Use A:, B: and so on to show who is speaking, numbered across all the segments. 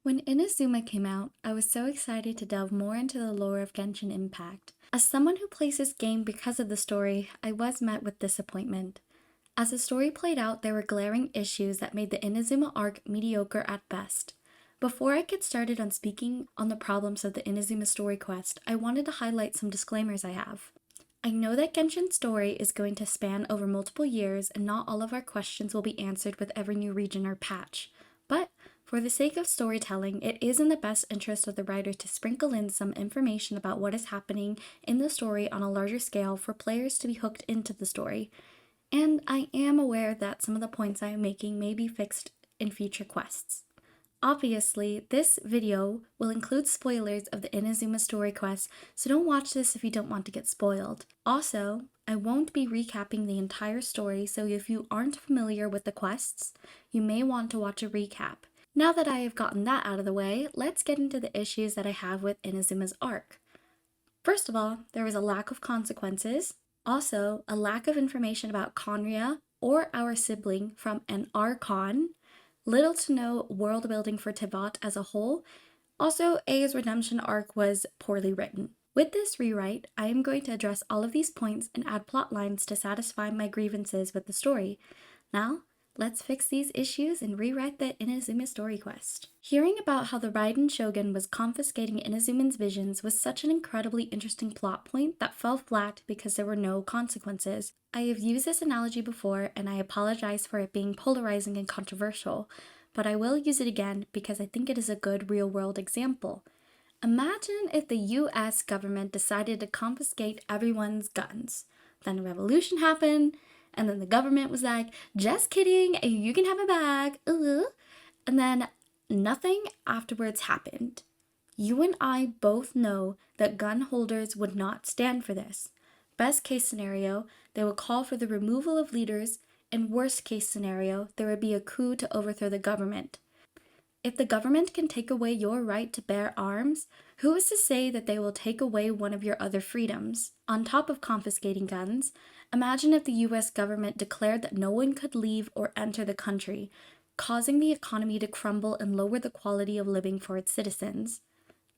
A: When Inazuma came out, I was so excited to delve more into the lore of Genshin Impact. As someone who plays this game because of the story, I was met with disappointment. As the story played out, there were glaring issues that made the Inazuma arc mediocre at best. Before I get started on speaking on the problems of the Inazuma story quest, I wanted to highlight some disclaimers I have. I know that Genshin's story is going to span over multiple years and not all of our questions will be answered with every new region or patch, but for the sake of storytelling, it is in the best interest of the writer to sprinkle in some information about what is happening in the story on a larger scale for players to be hooked into the story. And I am aware that some of the points I am making may be fixed in future quests. Obviously, this video will include spoilers of the Inazuma story quest, so don't watch this if you don't want to get spoiled. Also, I won't be recapping the entire story, so if you aren't familiar with the quests, you may want to watch a recap. Now that I have gotten that out of the way, let's get into the issues that I have with Inazuma's arc. First of all, there was a lack of consequences. Also, a lack of information about Conria or our sibling from an Archon. Little to no world building for Teyvat as a whole. Also, A's redemption arc was poorly written. With this rewrite, I am going to address all of these points and add plot lines to satisfy my grievances with the story. Now, let's fix these issues and rewrite the Inazuma story quest. Hearing about how the Raiden Shogun was confiscating Inazuman's visions was such an incredibly interesting plot point that fell flat because there were no consequences. I have used this analogy before and I apologize for it being polarizing and controversial, but I will use it again because I think it is a good real-world example. Imagine if the US government decided to confiscate everyone's guns. Then a revolution happened, and then the government was like, just kidding, you can have it back. And then nothing afterwards happened. You and I both know that gun holders would not stand for this. Best case scenario, they would call for the removal of leaders, and worst case scenario, there would be a coup to overthrow the government. If the government can take away your right to bear arms, who is to say that they will take away one of your other freedoms? On top of confiscating guns, imagine if the US government declared that no one could leave or enter the country, causing the economy to crumble and lower the quality of living for its citizens.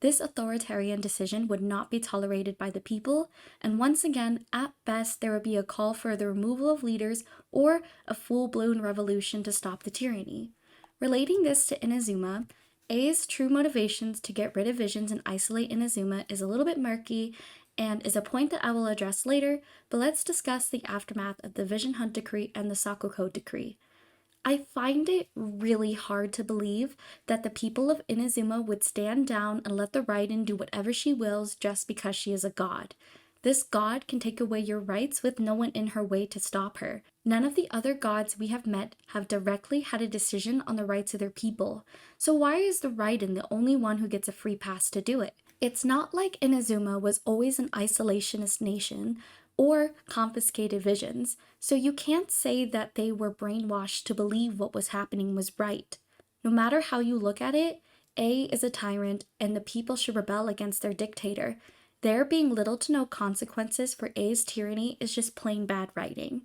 A: This authoritarian decision would not be tolerated by the people, and once again, at best, there would be a call for the removal of leaders or a full-blown revolution to stop the tyranny. Relating this to Inazuma, A's true motivations to get rid of visions and isolate Inazuma is a little bit murky and is a point that I will address later, but let's discuss the aftermath of the Vision Hunt Decree and the Sakuko Decree. I find it really hard to believe that the people of Inazuma would stand down and let the Raiden do whatever she wills just because she is a god. This god can take away your rights with no one in her way to stop her. None of the other gods we have met have directly had a decision on the rights of their people, so why is the Raiden the only one who gets a free pass to do it? It's not like Inazuma was always an isolationist nation or confiscated visions, so you can't say that they were brainwashed to believe what was happening was right. No matter how you look at it, A is a tyrant and the people should rebel against their dictator. There being little to no consequences for A's tyranny is just plain bad writing.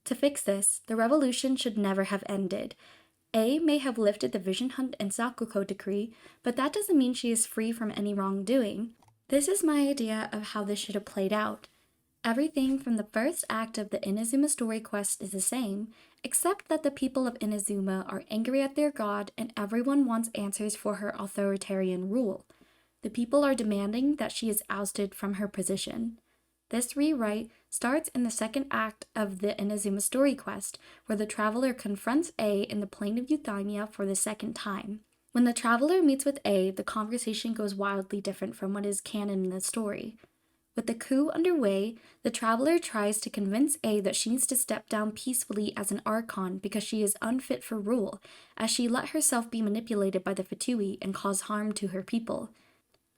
A: To fix this, the revolution should never have ended. A may have lifted the Vision Hunt and Sakuko decree, but that doesn't mean she is free from any wrongdoing. This is my idea of how this should have played out. Everything from the first act of the Inazuma story quest is the same, except that the people of Inazuma are angry at their god and everyone wants answers for her authoritarian rule. The people are demanding that she is ousted from her position. This rewrite starts in the second act of the Inazuma story quest, where the traveler confronts A in the plain of Euthymia for the second time. When the traveler meets with A, the conversation goes wildly different from what is canon in the story. With the coup underway, the traveler tries to convince A that she needs to step down peacefully as an Archon because she is unfit for rule, as she let herself be manipulated by the Fatui and cause harm to her people.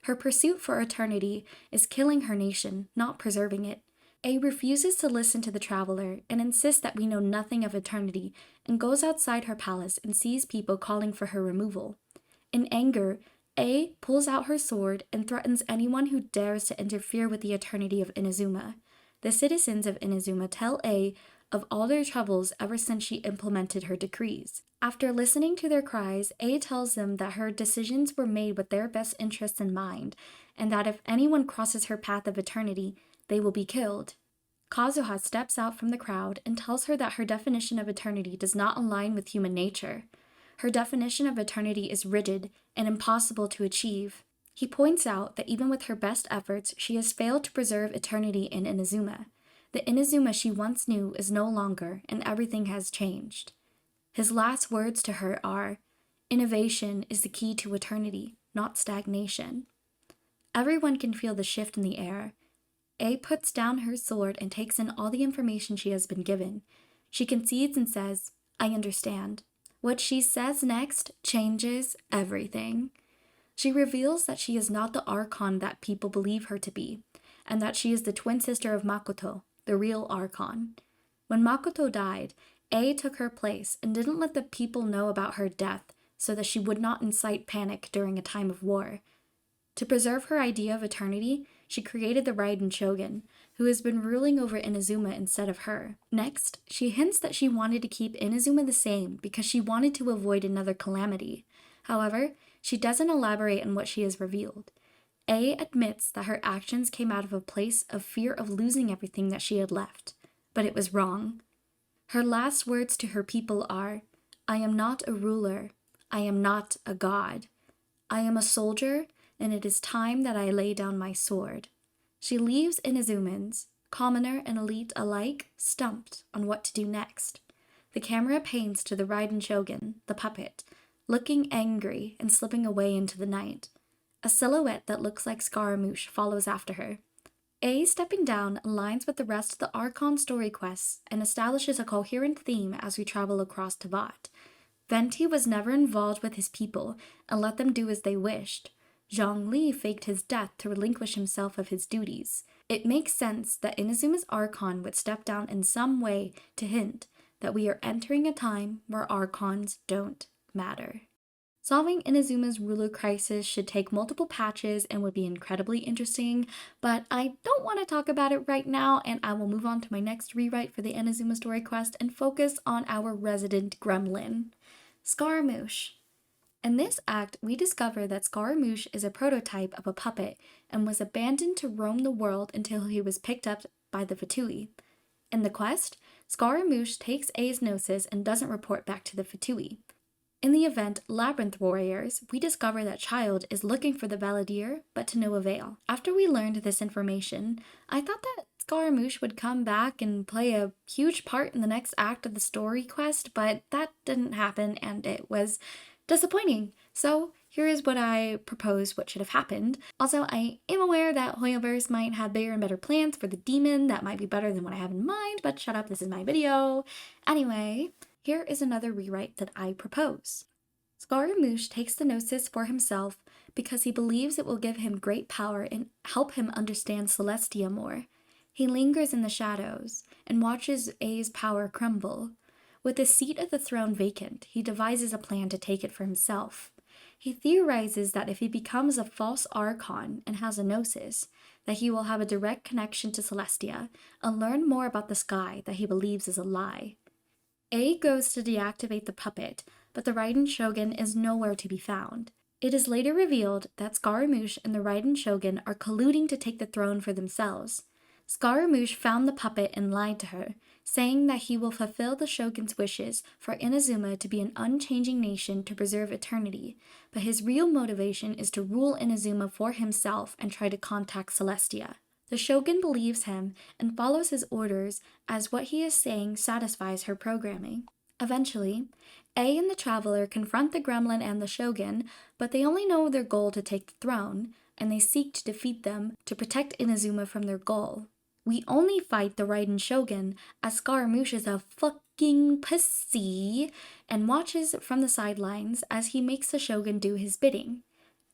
A: Her pursuit for eternity is killing her nation, not preserving it. A refuses to listen to the traveler and insists that we know nothing of eternity and goes outside her palace and sees people calling for her removal. In anger, A pulls out her sword and threatens anyone who dares to interfere with the eternity of Inazuma. The citizens of Inazuma tell A of all their troubles ever since she implemented her decrees. After listening to their cries, A tells them that her decisions were made with their best interests in mind, and that if anyone crosses her path of eternity, they will be killed. Kazuha steps out from the crowd and tells her that her definition of eternity does not align with human nature. Her definition of eternity is rigid and impossible to achieve. He points out that even with her best efforts, she has failed to preserve eternity in Inazuma. The Inazuma she once knew is no longer, and everything has changed. His last words to her are, "Innovation is the key to eternity, not stagnation." Everyone can feel the shift in the air. A puts down her sword and takes in all the information she has been given. She concedes and says, "I understand." What she says next changes everything. She reveals that she is not the Archon that people believe her to be, and that she is the twin sister of Makoto, the real Archon. When Makoto died, A took her place and didn't let the people know about her death so that she would not incite panic during a time of war. To preserve her idea of eternity, she created the Raiden Shogun, who has been ruling over Inazuma instead of her. Next, she hints that she wanted to keep Inazuma the same because she wanted to avoid another calamity. However, she doesn't elaborate on what she has revealed. A admits that her actions came out of a place of fear of losing everything that she had left, but it was wrong. Her last words to her people are, "I am not a ruler. I am not a god. I am a soldier, and it is time that I lay down my sword." She leaves Inazumans, commoner and elite alike, stumped on what to do next. The camera pans to the Raiden Shogun, the puppet, looking angry and slipping away into the night. A silhouette that looks like Scaramouche follows after her. A, stepping down, aligns with the rest of the Archon story quests and establishes a coherent theme as we travel across Teyvat. Venti was never involved with his people and let them do as they wished. Zhongli faked his death to relinquish himself of his duties. It makes sense that Inazuma's Archon would step down in some way to hint that we are entering a time where Archons don't matter. Solving Inazuma's ruler crisis should take multiple patches and would be incredibly interesting, but I don't want to talk about it right now, and I will move on to my next rewrite for the Inazuma story quest and focus on our resident gremlin, Scaramouche. In this act, we discover that Scaramouche is a prototype of a puppet and was abandoned to roam the world until he was picked up by the Fatui. In the quest, Scaramouche takes A's gnosis and doesn't report back to the Fatui. In the event Labyrinth Warriors, we discover that Child is looking for the Valadier, but to no avail. After we learned this information, I thought that Scaramouche would come back and play a huge part in the next act of the story quest, but that didn't happen and it was disappointing. So here is what I propose what should have happened. Also, I am aware that Hoyoverse might have bigger and better plans for the demon that might be better than what I have in mind, but shut up, this is my video. Anyway, here is another rewrite that I propose. Scaramouche takes the Gnosis for himself because he believes it will give him great power and help him understand Celestia more. He lingers in the shadows and watches A's power crumble. With his seat at the throne vacant, he devises a plan to take it for himself. He theorizes that if he becomes a false Archon and has a Gnosis, that he will have a direct connection to Celestia and learn more about the sky that he believes is a lie. A goes to deactivate the puppet, but the Raiden Shogun is nowhere to be found. It is later revealed that Scaramouche and the Raiden Shogun are colluding to take the throne for themselves. Scaramouche found the puppet and lied to her, saying that he will fulfill the Shogun's wishes for Inazuma to be an unchanging nation to preserve eternity, but his real motivation is to rule Inazuma for himself and try to contact Celestia. The Shogun believes him and follows his orders as what he is saying satisfies her programming. Eventually, A and the Traveler confront the Gremlin and the Shogun, but they only know their goal to take the throne, and they seek to defeat them to protect Inazuma from their goal. We only fight the Raiden Shogun as Scaramouche is a fucking pussy and watches from the sidelines as he makes the Shogun do his bidding.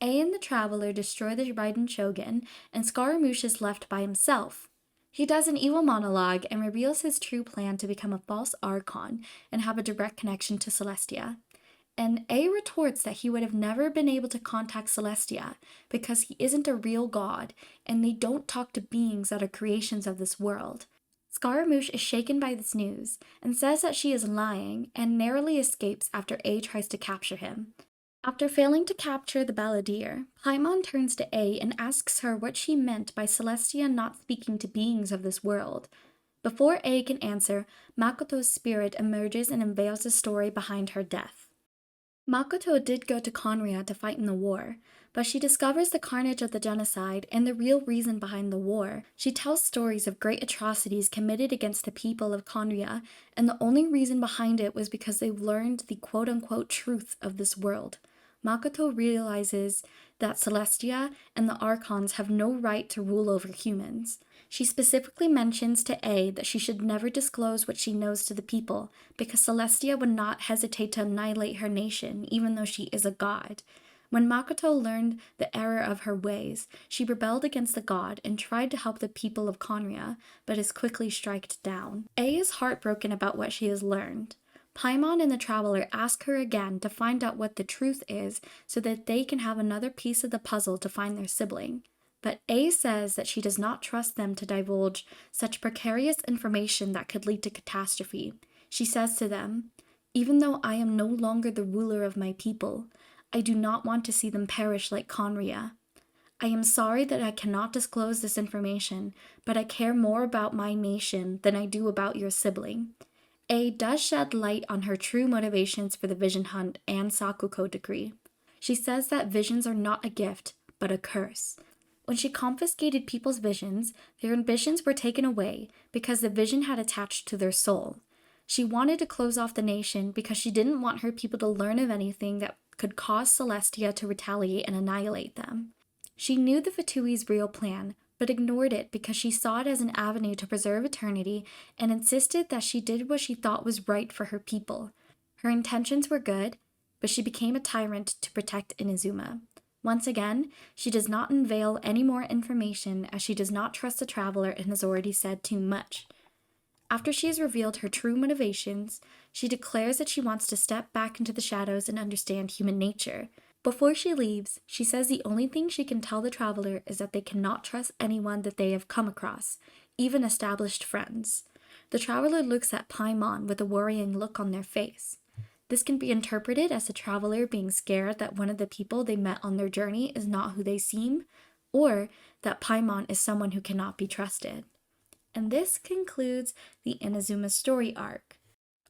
A: A and the Traveler destroy the Raiden Shogun, and Scaramouche is left by himself. He does an evil monologue and reveals his true plan to become a false Archon and have a direct connection to Celestia. And A retorts that he would have never been able to contact Celestia because he isn't a real god and they don't talk to beings that are creations of this world. Scaramouche is shaken by this news and says that she is lying and narrowly escapes after A tries to capture him. After failing to capture the balladeer, Paimon turns to A and asks her what she meant by Celestia not speaking to beings of this world. Before A can answer, Makoto's spirit emerges and unveils the story behind her death. Makoto did go to Conria to fight in the war, but she discovers the carnage of the genocide and the real reason behind the war. She tells stories of great atrocities committed against the people of Conria, and the only reason behind it was because they learned the quote-unquote truth of this world. Makoto realizes that Celestia and the Archons have no right to rule over humans. She specifically mentions to A that she should never disclose what she knows to the people, because Celestia would not hesitate to annihilate her nation, even though she is a god. When Makoto learned the error of her ways, she rebelled against the god and tried to help the people of Conria, but is quickly struck down. A is heartbroken about what she has learned. Paimon and the Traveler ask her again to find out what the truth is so that they can have another piece of the puzzle to find their sibling. But A says that she does not trust them to divulge such precarious information that could lead to catastrophe. She says to them, "Even though I am no longer the ruler of my people, I do not want to see them perish like Conria. I am sorry that I cannot disclose this information, but I care more about my nation than I do about your sibling." A does shed light on her true motivations for the vision hunt and Sakuko decree. She says that visions are not a gift, but a curse. When she confiscated people's visions, their ambitions were taken away because the vision had attached to their soul. She wanted to close off the nation because she didn't want her people to learn of anything that could cause Celestia to retaliate and annihilate them. She knew the Fatui's real plan, but ignored it because she saw it as an avenue to preserve eternity and insisted that she did what she thought was right for her people. Her intentions were good, but she became a tyrant to protect Inazuma. Once again, she does not unveil any more information as she does not trust the Traveler and has already said too much. After she has revealed her true motivations, she declares that she wants to step back into the shadows and understand human nature. Before she leaves, she says the only thing she can tell the Traveler is that they cannot trust anyone that they have come across, even established friends. The Traveler looks at Paimon with a worrying look on their face. This can be interpreted as the Traveler being scared that one of the people they met on their journey is not who they seem, or that Paimon is someone who cannot be trusted. And this concludes the Inazuma story arc.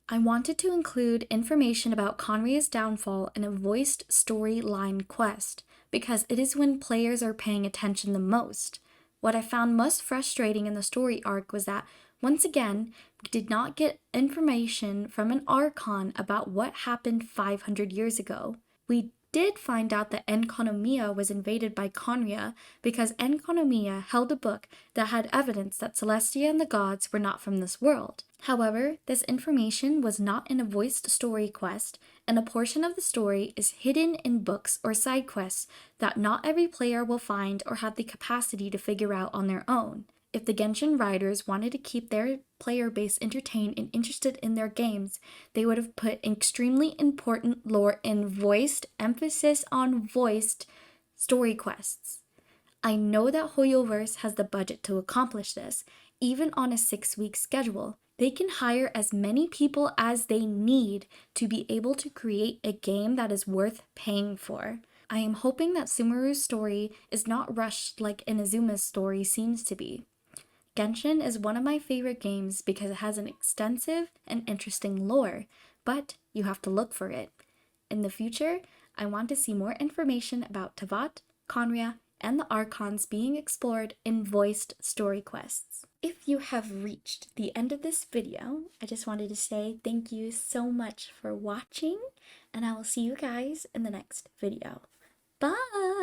A: I wanted to include information about Conria's downfall in a voiced storyline quest, because it is when players are paying attention the most. What I found most frustrating in the story arc was that, once again, we did not get information from an Archon about what happened 500 years ago. We did find out that Enconomia was invaded by Conria because Enconomia held a book that had evidence that Celestia and the gods were not from this world. However, this information was not in a voiced story quest, and a portion of the story is hidden in books or side quests that not every player will find or have the capacity to figure out on their own. If the Genshin writers wanted to keep their player base entertained and interested in their games, they would have put extremely important lore in voiced, emphasis on voiced, story quests. I know that Hoyoverse has the budget to accomplish this, even on a 6-week schedule. They can hire as many people as they need to be able to create a game that is worth paying for. I am hoping that Sumeru's story is not rushed like Inazuma's story seems to be. Genshin is one of my favorite games because it has an extensive and interesting lore, but you have to look for it. In the future, I want to see more information about Teyvat, Conria, and the Archons being explored in voiced story quests. If you have reached the end of this video, I just wanted to say thank you so much for watching, and I will see you guys in the next video. Bye!